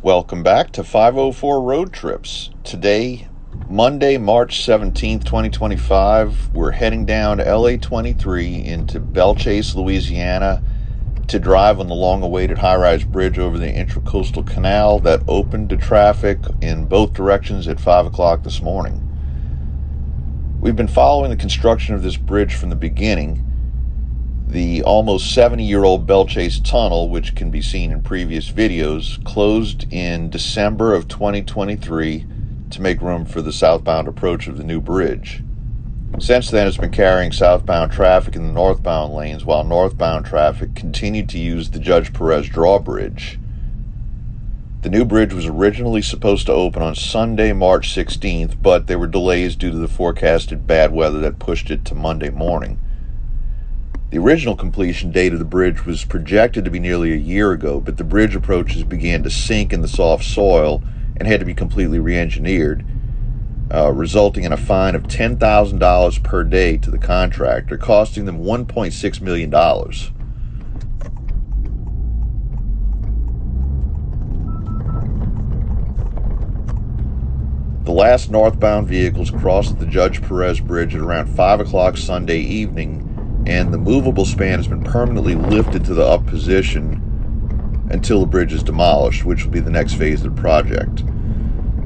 Welcome back to 504 Road Trips. Today, Monday, March 17th, 2025, we're heading down LA 23 into Belle Chasse, Louisiana to drive on the long-awaited Highrise bridge over the Intracoastal Canal that opened to traffic in both directions at 5 o'clock this morning. We've been following the construction of this bridge from the beginning. The almost 70-year-old Belle Chasse Tunnel, which can be seen in previous videos, closed in December of 2023 to make room for the southbound approach of the new bridge. Since then, it's been carrying southbound traffic in the northbound lanes, while northbound traffic continued to use the Judge Perez drawbridge. The new bridge was originally supposed to open on Sunday, March 16th, but there were delays due to the forecasted bad weather that pushed it to Monday morning. The original completion date of the bridge was projected to be nearly a year ago, but the bridge approaches began to sink in the soft soil and had to be completely re-engineered, resulting in a fine of $10,000 per day to the contractor, costing them $1.6 million. The last northbound vehicles crossed the Judge Perez Bridge at around 5 o'clock Sunday evening, and the movable span has been permanently lifted to the up position until the bridge is demolished, which will be the next phase of the project.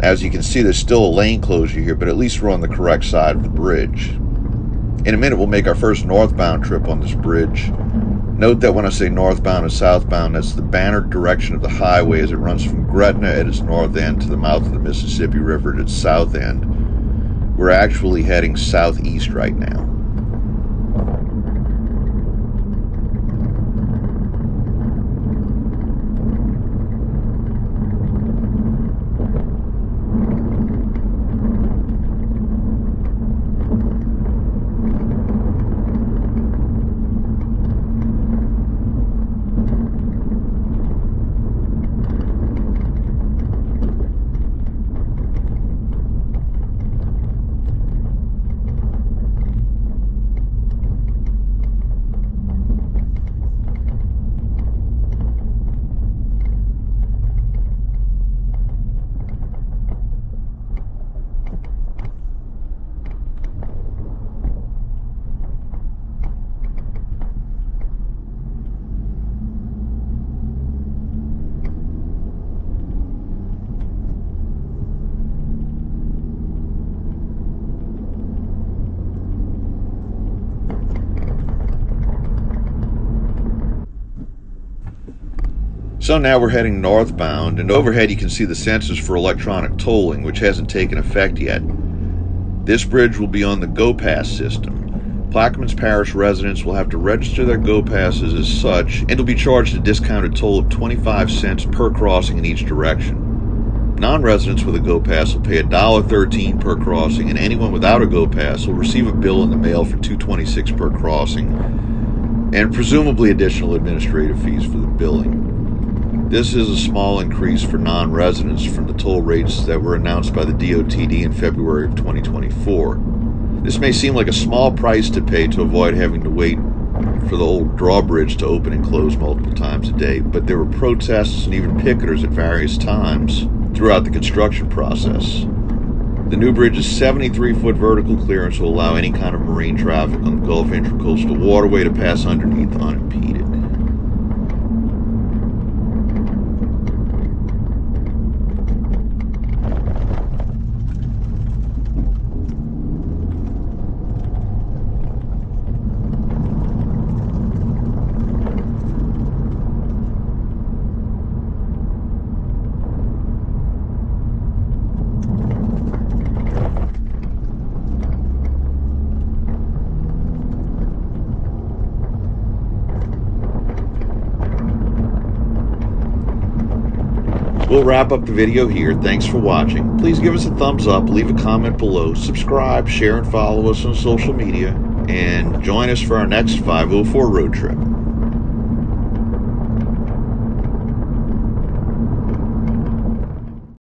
As you can see, there's still a lane closure here, but at least we're on the correct side of the bridge. In a minute, we'll make our first northbound trip on this bridge. Note that when I say northbound and southbound, that's the bannered direction of the highway as it runs from Gretna at its north end to the mouth of the Mississippi River at its south end. We're actually heading southeast right now. So now we're heading northbound, and overhead you can see the sensors for electronic tolling, which hasn't taken effect yet. This bridge will be on the Go Pass system. Plaquemines Parish residents will have to register their Go Passes as such, and will be charged a discounted toll of 25 cents per crossing in each direction. Non-residents with a Go Pass will pay $1.13 per crossing, and anyone without a Go Pass will receive a bill in the mail for $2.26 per crossing, and presumably additional administrative fees for the billing. This is a small increase for non-residents from the toll rates that were announced by the DOTD in February of 2024. This may seem like a small price to pay to avoid having to wait for the old drawbridge to open and close multiple times a day, but there were protests and even picketers at various times throughout the construction process. The new bridge's 73-foot vertical clearance will allow any kind of marine traffic on the Gulf Intracoastal Waterway to pass underneath unimpeded. We'll wrap up the video here. Thanks for watching. Please give us a thumbs up, leave a comment below, subscribe, share, and follow us on social media, and join us for our next 504 road trip.